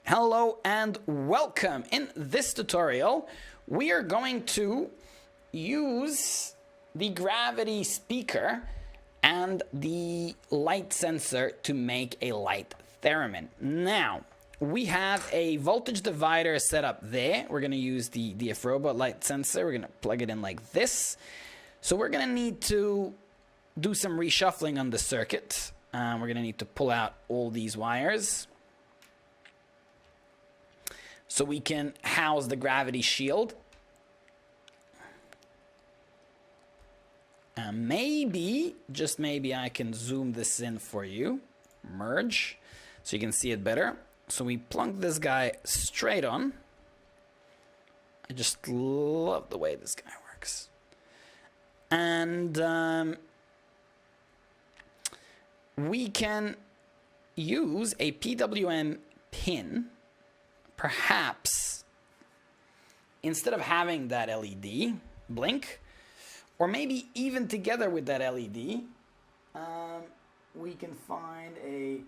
Hello and welcome. In this tutorial, we are going to use the gravity speaker and the light sensor to make a light theremin. Now, we have a voltage divider set up there. We're going to use the DF-Robot light sensor. We're going to plug it in like this. So we're going to need to do some reshuffling on the circuit. We're going to need to pull out all these wires so we can house the gravity shield. Maybe, just maybe, I can zoom this in for you. Merge, so you can see it better. So we plunk this guy straight on. I just love the way this guy works. And we can use a PWM pin. Perhaps, instead of having that LED blink, or maybe even together with that LED, we can find I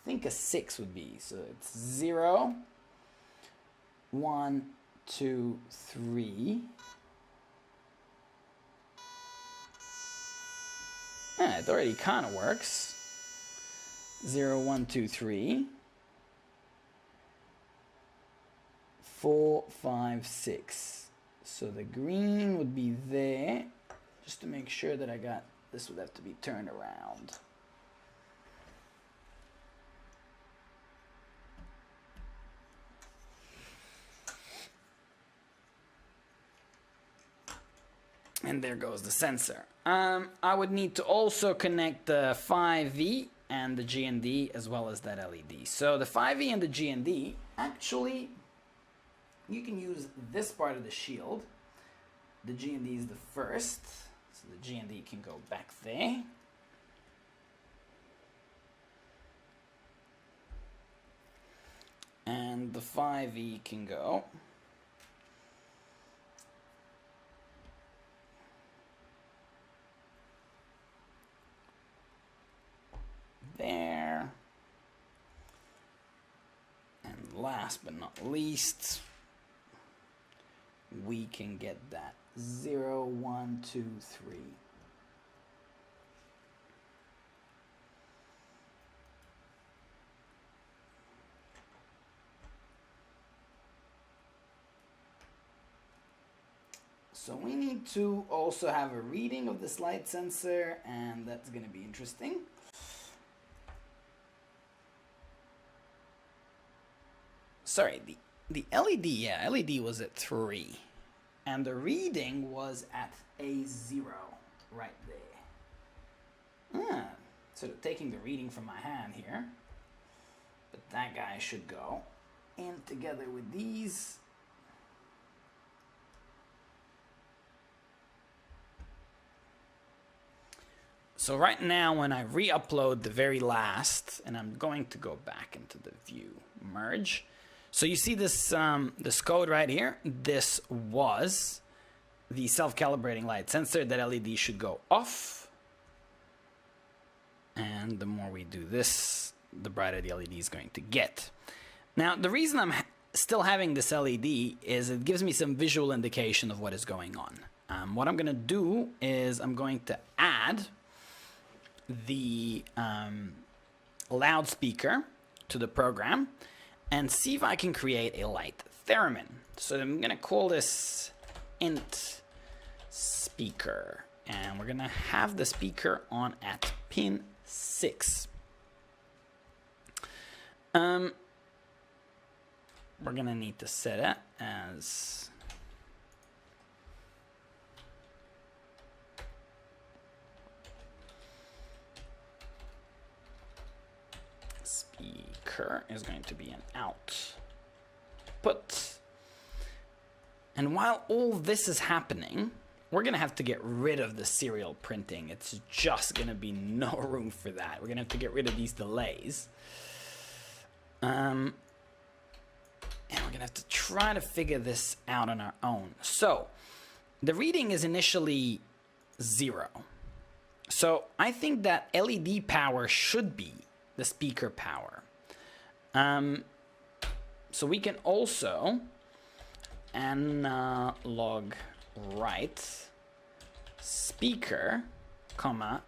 think a 6 would be. So it's 0, 1, 2, 3. Yeah, it already kind of works. 0, 1, 2, 3. 4, 5, 6. So the green would be there. Just to make sure that I got, this would have to be turned around. And there goes the sensor. I would need to also connect the 5V and the GND as well as that LED. So the 5V and the GND, actually, you can use this part of the shield. The GND is the first, so the GND can go back there. And the 5V can go there. And last but not least, we can get that 0, 1, 2, 3. So we need to also have a reading of this light sensor, and that's going to be interesting. Sorry, the LED, yeah, LED was at 3. And the reading was at a 0 right there. Sort of taking the reading from my hand here. But that guy should go in together with these. So right now when I re-upload the very last, and I'm going to go back into the view, merge. So you see this, this code right here. This was the self-calibrating light sensor. That LED should go off. And the more we do this, the brighter the LED is going to get. Now, the reason I'm still having this LED is it gives me some visual indication of what is going on. What I'm going to do is I'm going to add the loudspeaker to the program and see if I can create a light theremin. So I'm going to call this int speaker, and we're going to have the speaker on at pin 6. We're going to need to set it as speaker is going to be an output. And while all this is happening, we're going to have to get rid of the serial printing. It's just going to be no room for that. We're going to have to get rid of these delays. And we're going to have to try to figure this out on our own. So the reading is initially 0. So I think that LED power should be the speaker power. So we can also analog write speaker, comma,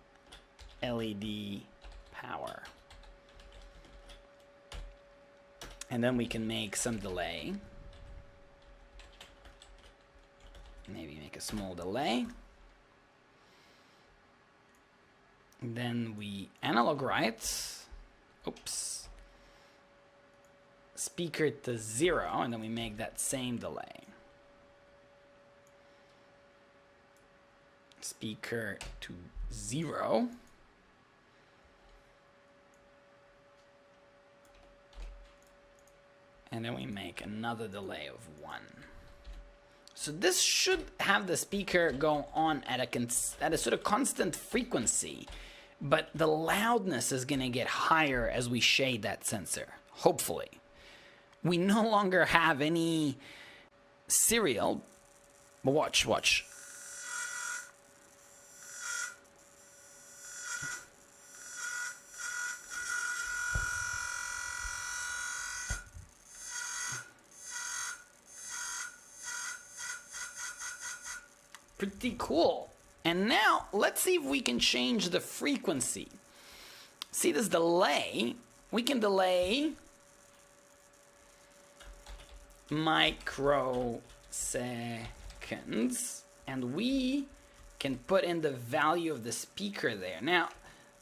LED power. And then we can make some delay. Maybe make a small delay. Then we analog write, oops, speaker to 0, and then we make that same delay. Speaker to 0. And then we make another delay of 1. So this should have the speaker go on at a sort of constant frequency, but the loudness is going to get higher as we shade that sensor, hopefully. We no longer have any serial, but watch. Pretty cool. And now let's see if we can change the frequency. See this delay? We can delay microseconds, and we can put in the value of the speaker there. Now,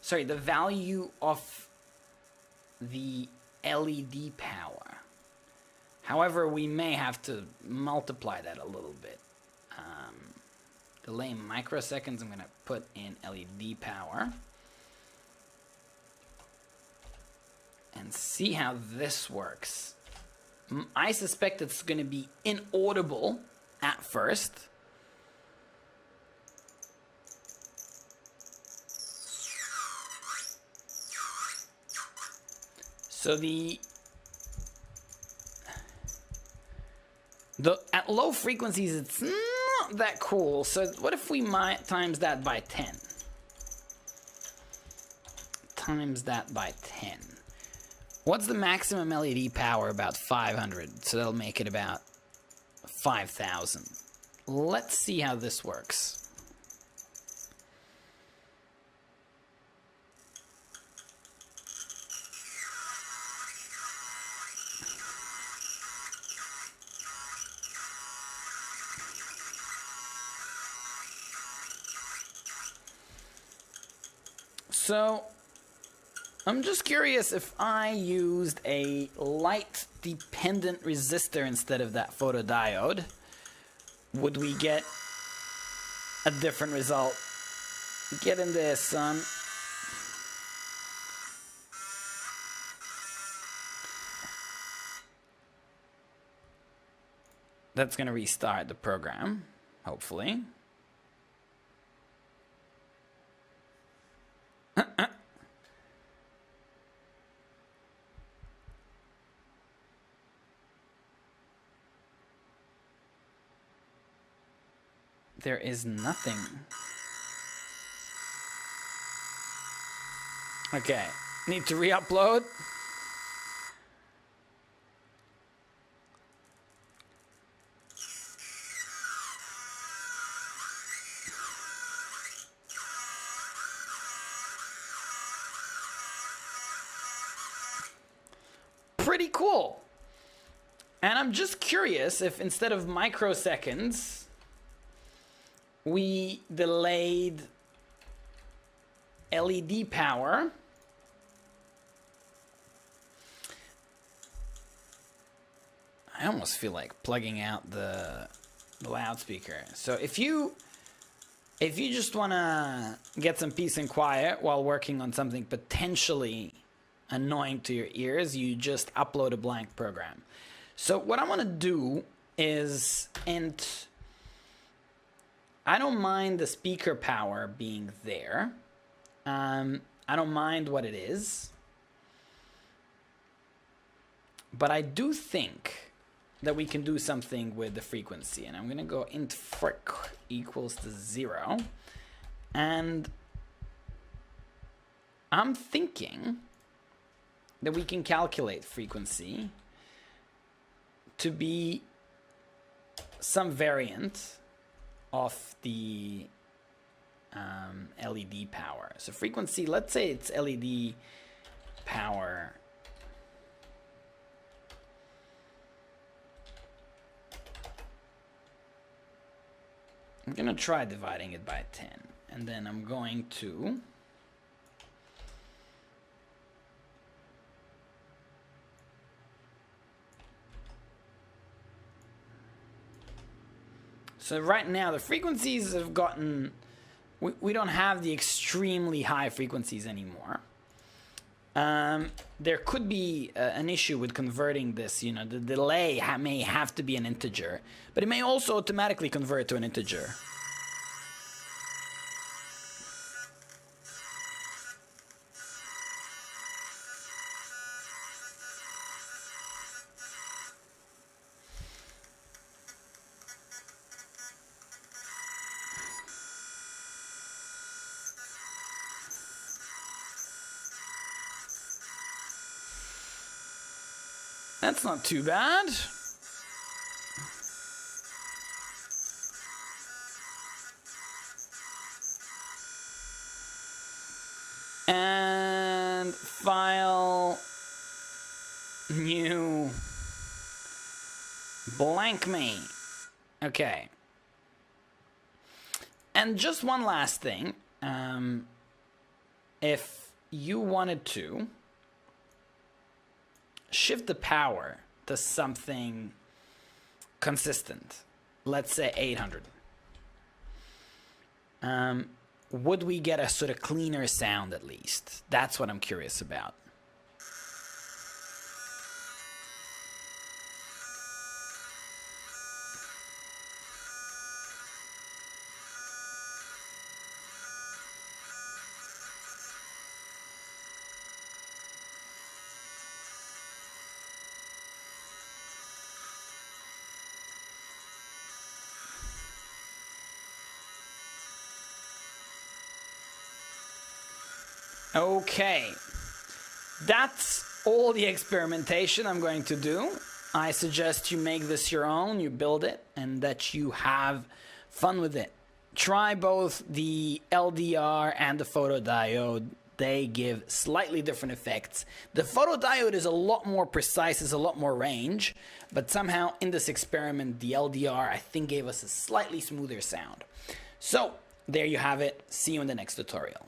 sorry, the value of the LED power. However, we may have to multiply that a little bit. Delay microseconds, I'm going to put in LED power. And see how this works. I suspect it's going to be inaudible at first. So at low frequencies, it's not that cool. So what if we times that by 10? Times that by 10. What's the maximum LED power? About 500. So that'll make it about 5,000. Let's see how this works. So I'm just curious, if I used a light-dependent resistor instead of that photodiode, would we get a different result? Get in there, son. That's going to restart the program, hopefully. There is nothing. Okay, need to re-upload. Pretty cool. And I'm just curious if instead of microseconds, we delayed LED power. I almost feel like plugging out the loudspeaker. So if you just want to get some peace and quiet while working on something potentially annoying to your ears, you just upload a blank program. So what I want to do is I don't mind the speaker power being there. I don't mind what it is. But I do think that we can do something with the frequency. And I'm going to go int fric equals to 0. And I'm thinking that we can calculate frequency to be some variant of the LED power. So frequency, let's say it's LED power I'm gonna try dividing it by 10, and then I'm going to so right now the frequencies have gotten, we don't have the extremely high frequencies anymore. There could be an issue with converting this, you know, the delay may have to be an integer, but it may also automatically convert to an integer. That's not too bad. And file, new, blank me. Okay. And just one last thing. If you wanted to shift the power to something consistent, let's say 800, would we get a sort of cleaner sound at least? That's what I'm curious about. Okay, that's all the experimentation I'm going to do. I suggest you make this your own, you build it, and that you have fun with it. Try both the LDR and the photodiode. They give slightly different effects. The photodiode is a lot more precise, has a lot more range, but somehow in this experiment, the LDR, I think, gave us a slightly smoother sound. So, there you have it. See you in the next tutorial.